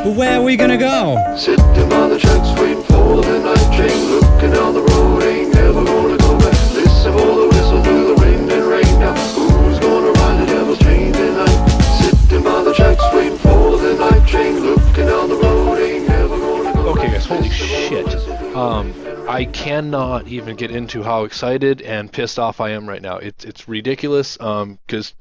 But where are we gonna go? Sitting by the tracks waiting for the night train, looking down the road, ain't never gonna go back. Listen for the whistle through the rain and rain now. Who's gonna ride the devil's train tonight? Sitting by the tracks waiting for the night train, looking down the road, ain't never gonna go back. Okay guys, holy shit. I cannot even get into how excited and pissed off I am right now. It's ridiculous, because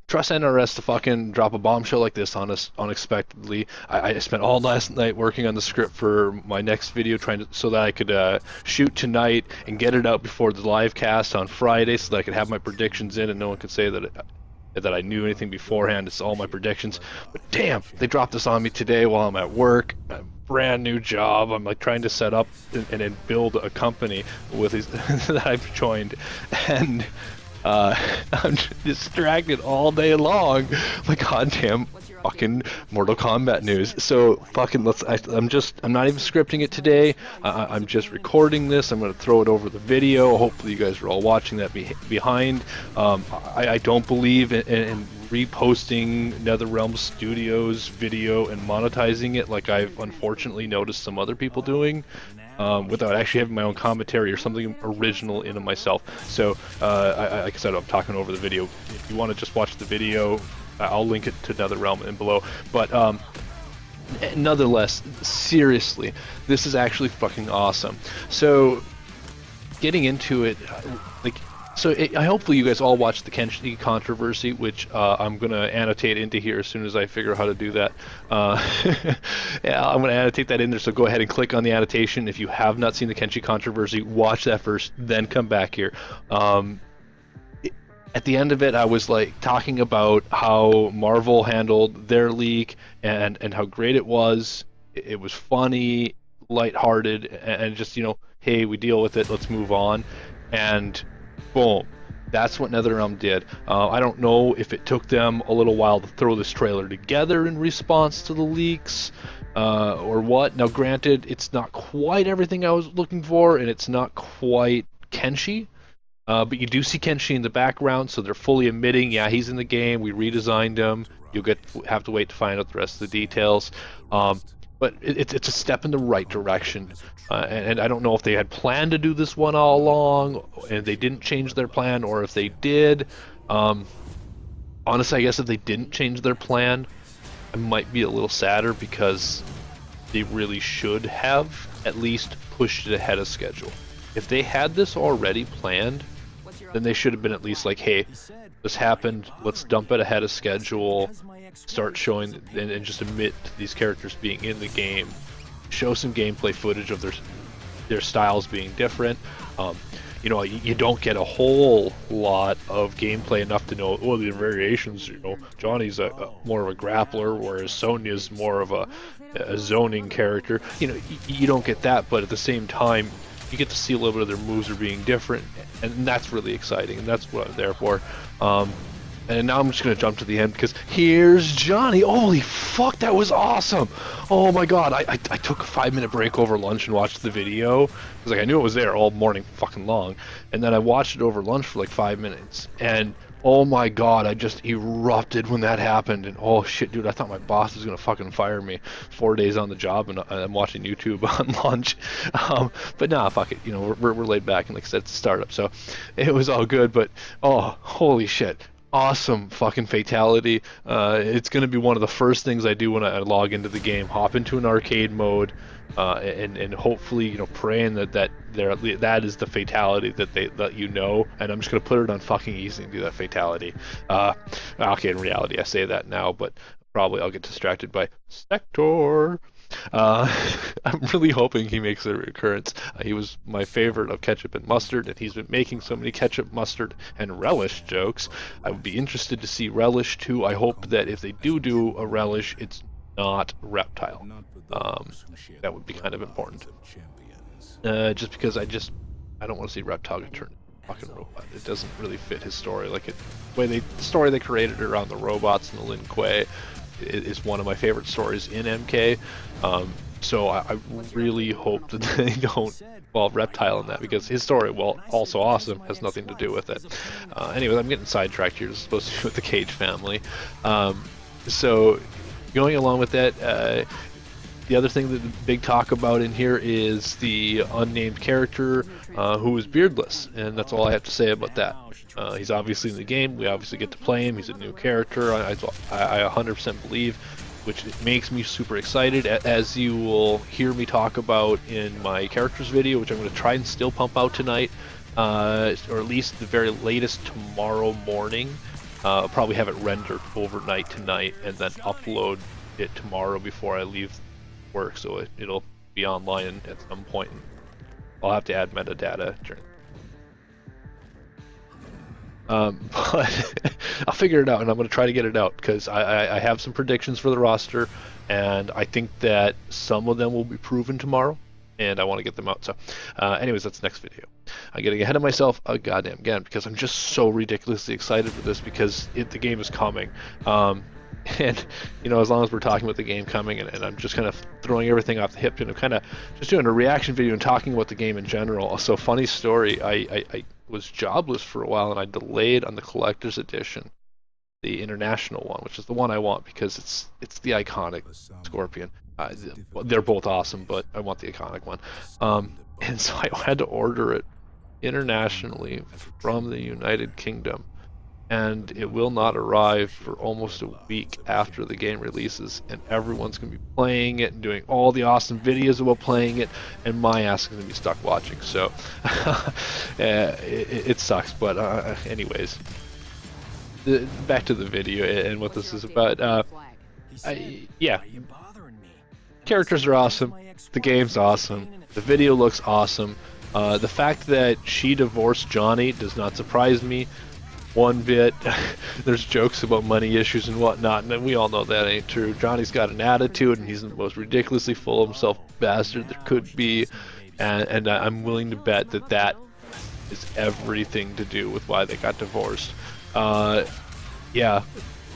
trust NRS to fucking drop a bombshell like this on us unexpectedly. I spent all last night working on the script for my next video, so that I could shoot tonight and get it out before the live cast on Friday, so that I could have my predictions in and no one could say that I knew anything beforehand. It's all my predictions. But damn, they dropped this on me today while I'm at work. Brand new job. I'm like trying to set up and build a company with these that I've joined, and I'm distracted all day long. My goddamn fucking Mortal Kombat news. So fucking I'm not even scripting it today. I'm just recording this. I'm gonna throw it over the video. Hopefully you guys are all watching that behind. I don't believe in reposting NetherRealm Studios video and monetizing it like I've unfortunately noticed some other people doing, without actually having my own commentary or something original in it myself. So like I said, I'm talking over the video. If you want to just watch the video, I'll link it to NetherRealm in below. But nonetheless, seriously, this is actually fucking awesome. So getting into it, hopefully you guys all watched the Kenshi controversy, which I'm going to annotate into here as soon as I figure out how to do that. Yeah, I'm going to annotate that in there, so go ahead and click on the annotation. If you have not seen the Kenshi controversy, watch that first, then come back here. At the end of it, I was like talking about how Marvel handled their leak and how great it was. It was funny, lighthearted, and just, hey, we deal with it, let's move on. And boom, that's what NetherRealm did. I don't know if it took them a little while to throw this trailer together in response to the leaks, or what. Now granted, it's not quite everything I was looking for, and it's not quite Kenshi, but you do see Kenshi in the background, so they're fully admitting, yeah, he's in the game, we redesigned him. You'll have to wait to find out the rest of the details. But it's a step in the right direction, and I don't know if they had planned to do this one all along and they didn't change their plan, or if they did. Honestly, I guess if they didn't change their plan, I might be a little sadder, because they really should have at least pushed it ahead of schedule. If they had this already planned, then they should have been at least like, hey, this happened, let's dump it ahead of schedule, start showing and just admit to these characters being in the game, show some gameplay footage of their styles being different. You don't get a whole lot of gameplay enough to know, oh, the variations, Johnny's more of a grappler, whereas Sonya's more of a zoning character. You don't get that, but at the same time, you get to see a little bit of their moves are being different, and that's really exciting, and that's what I'm there for. And now I'm just going to jump to the end, because here's Johnny. Holy fuck, that was awesome. Oh my god, I took a 5-minute break over lunch and watched the video, because I knew it was there all morning fucking long, and then I watched it over lunch for like 5 minutes, and oh my god, I just erupted when that happened. And oh shit, dude, I thought my boss was gonna fucking fire me. 4 days on the job, and I'm watching YouTube on lunch. But nah, fuck it, we're laid back, and like I said, it's a startup, so it was all good. But oh, holy shit, awesome fucking fatality. It's gonna be one of the first things I do when I log into the game, hop into an arcade mode, and hopefully, praying that is the fatality that they let and I'm just gonna put it on fucking easy and do that fatality. Okay, in reality I say that now, but probably I'll get distracted by Sector. I'm really hoping he makes a recurrence. He was my favorite of ketchup and mustard, and he's been making so many ketchup, mustard, and relish jokes. I would be interested to see relish too. I hope that if they do a relish, it's not reptile. That would be kind of important. Just because I don't want to see reptile get turned into a fucking robot. It doesn't really fit his story. The story they created around the robots and the Lin Kuei is one of my favorite stories in MK. So I really hope that they don't involve Reptile in that, because his story, while also awesome, has nothing to do with it. Anyways, I'm getting sidetracked here. This is supposed to be with the Cage family. So going along with that, the other thing that the big talk about in here is the unnamed character who is beardless, and that's all I have to say about that. He's obviously in the game. We obviously get to play him. He's a new character. I 100% believe, which makes me super excited, as you will hear me talk about in my characters video, which I'm going to try and still pump out tonight, or at least the very latest tomorrow morning. I'll probably have it rendered overnight tonight and then upload it tomorrow before I leave work, so it'll be online at some point. I'll have to add metadata during. But I'll figure it out, and I'm going to try to get it out, because I have some predictions for the roster, and I think that some of them will be proven tomorrow, and I want to get them out. So anyways, that's the next video. I'm getting ahead of myself goddamn again, because I'm just so ridiculously excited for this, because the game is coming. And you know, as long as we're talking about the game coming, and I'm just kind of throwing everything off the hip, and I'm kind of just doing a reaction video and talking about the game in general. So funny story, I was jobless for a while, and I delayed on the collector's edition, the international one, which is the one I want, because it's the iconic Scorpion. They're both awesome, but I want the iconic one. And so I had to order it internationally from the United Kingdom, and it will not arrive for almost a week after the game releases, and everyone's going to be playing it and doing all the awesome videos about playing it, and my ass is going to be stuck watching. So it sucks, but anyways, back to the video and what this is about. Yeah, characters are awesome, the game's awesome, the video looks awesome. The fact that she divorced Johnny does not surprise me one bit. There's jokes about money issues and whatnot, and we all know that ain't true. Johnny's got an attitude, and he's the most ridiculously full of himself bastard there could be, and I'm willing to bet that that is everything to do with why they got divorced. Yeah,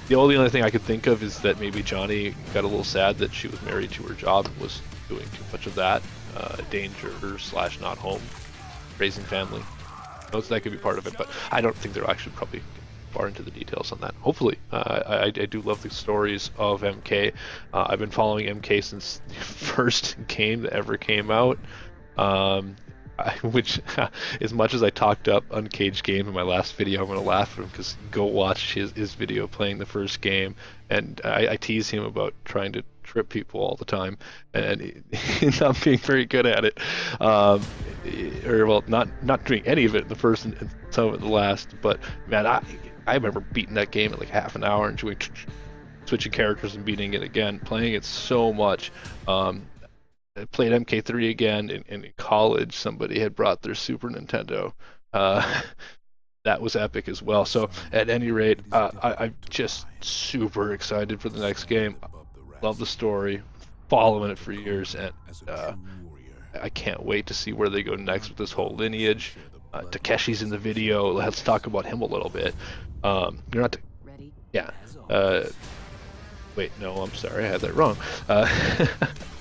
the only other thing I could think of is that maybe Johnny got a little sad that she was married to her job and was doing too much of that, danger / not home, raising family. So that could be part of it, but I don't think they're actually probably far into the details on that. Hopefully. I do love the stories of MK. I've been following MK since the first game that ever came out, which, as much as I talked up Uncaged Game in my last video, I'm going to laugh at him, because go watch his video playing the first game, and I tease him about trying to trip people all the time, and he's not being very good at it. Or well, not doing any of it in the first and some of it in the last. But man, I remember beating that game in like half an hour and switching characters and beating it again, playing it so much. I played MK3 again in college. Somebody had brought their Super Nintendo. That was epic as well. So at any rate, I'm just super excited for the next game. Love the story, following it for years, and I can't wait to see where they go next with this whole lineage. Takeshi's in the video. Let's talk about him a little bit. You're not. Yeah. Wait, no, I'm sorry, I had that wrong.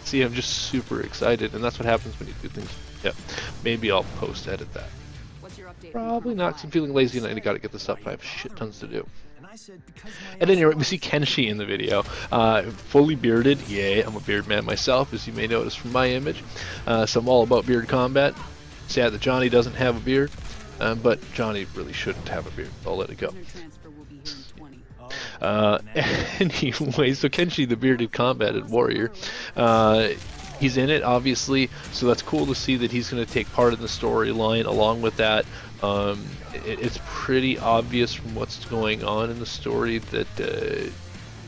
See, I'm just super excited, and that's what happens when you do things. Yeah, maybe I'll post-edit that. Probably not, because I'm feeling lazy and I gotta get this up. I have shit tons to do. At any rate, we see Kenshi in the video, fully bearded. Yay, I'm a beard man myself, as you may notice from my image. So I'm all about beard combat. Sad that Johnny doesn't have a beard, but Johnny really shouldn't have a beard. I'll let it go. Anyway, so Kenshi, the bearded combated warrior, he's in it, obviously, so that's cool to see that he's going to take part in the storyline along with that. It's pretty obvious from what's going on in the story that,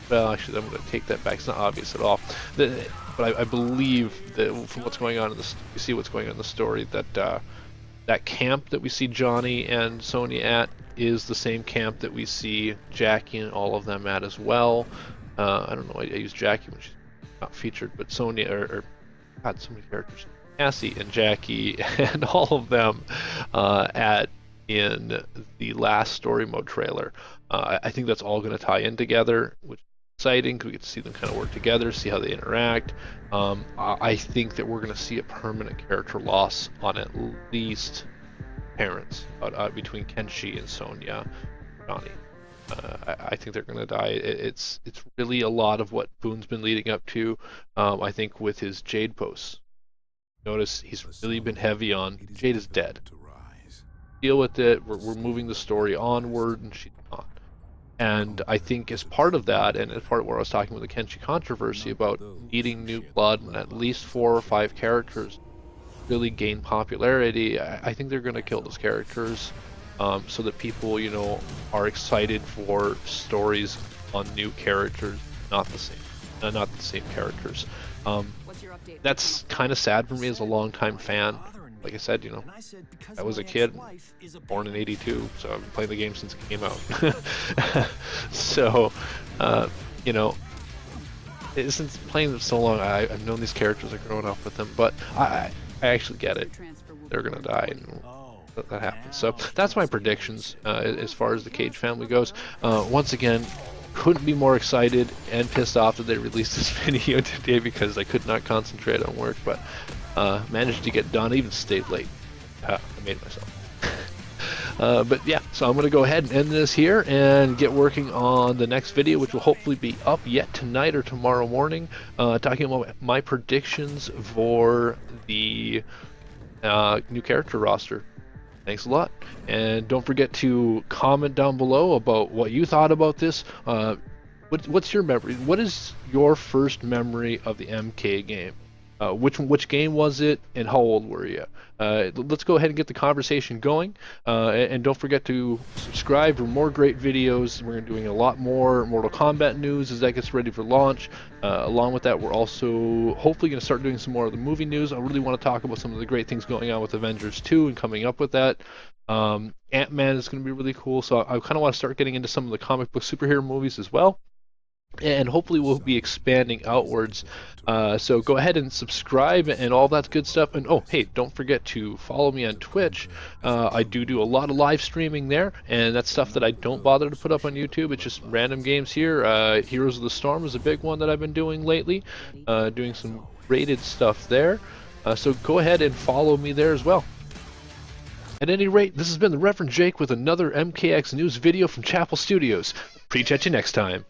well, actually, I'm going to take that back. It's not obvious at all. But I believe that from what's going on in the, you see what's going on in the story, that that camp that we see Johnny and Sonya at is the same camp that we see Jackie and all of them at as well. I don't know, I use Jackie when she's not featured, but Sonya, or God, so many characters. Cassie and Jackie and all of them in the last story mode trailer. I think that's all going to tie in together, which is exciting. We get to see them kind of work together, see how they interact. I think that we're going to see a permanent character loss on at least parents between Kenshi and Sonya, Johnny. I think they're going to die. It's really a lot of what Boone's been leading up to. I think with his Jade posts. Notice he's really been heavy on Jade is dead. Deal with it. We're moving the story onward, and she's not. And I think as part of that, and as part of what I was talking with the Kenshi controversy about needing new blood and at least 4 or 5 characters really gain popularity, I think they're going to kill those characters so that people, you know, are excited for stories on new characters, not the same characters. That's kind of sad for me as a longtime fan. Like I said, you know, I was a kid, born in '82, so I've been playing the game since it came out. So, you know, since playing them so long, I've known these characters, I've grown up with them, but I actually get it. They're gonna die, and that happens. So that's my predictions as far as the Cage family goes. Once again, couldn't be more excited and pissed off that they released this video today because I could not concentrate on work, but managed to get done, even stayed late. I made myself. But yeah, so I'm going to go ahead and end this here and get working on the next video, which will hopefully be up yet tonight or tomorrow morning, talking about my predictions for the new character roster. Thanks a lot, and don't forget to comment down below about what you thought about this. What's your memory? What is your first memory of the MK game? Which game was it, and how old were you? Let's go ahead and get the conversation going, and don't forget to subscribe for more great videos. We're doing a lot more Mortal Kombat news as that gets ready for launch. Along with that, we're also hopefully going to start doing some more of the movie news. I really want to talk about some of the great things going on with Avengers 2 and coming up with that. Ant-Man is going to be really cool, so I kind of want to start getting into some of the comic book superhero movies as well. And hopefully we'll be expanding outwards. So go ahead and subscribe and all that good stuff. And oh, hey, don't forget to follow me on Twitch. I do a lot of live streaming there, and that's stuff that I don't bother to put up on YouTube. It's just random games here. Heroes of the Storm is a big one that I've been doing lately, doing some rated stuff there. So go ahead and follow me there as well. At any rate, this has been the Reverend Jake with another MKX News video from Chapel Studios. Preach at you next time.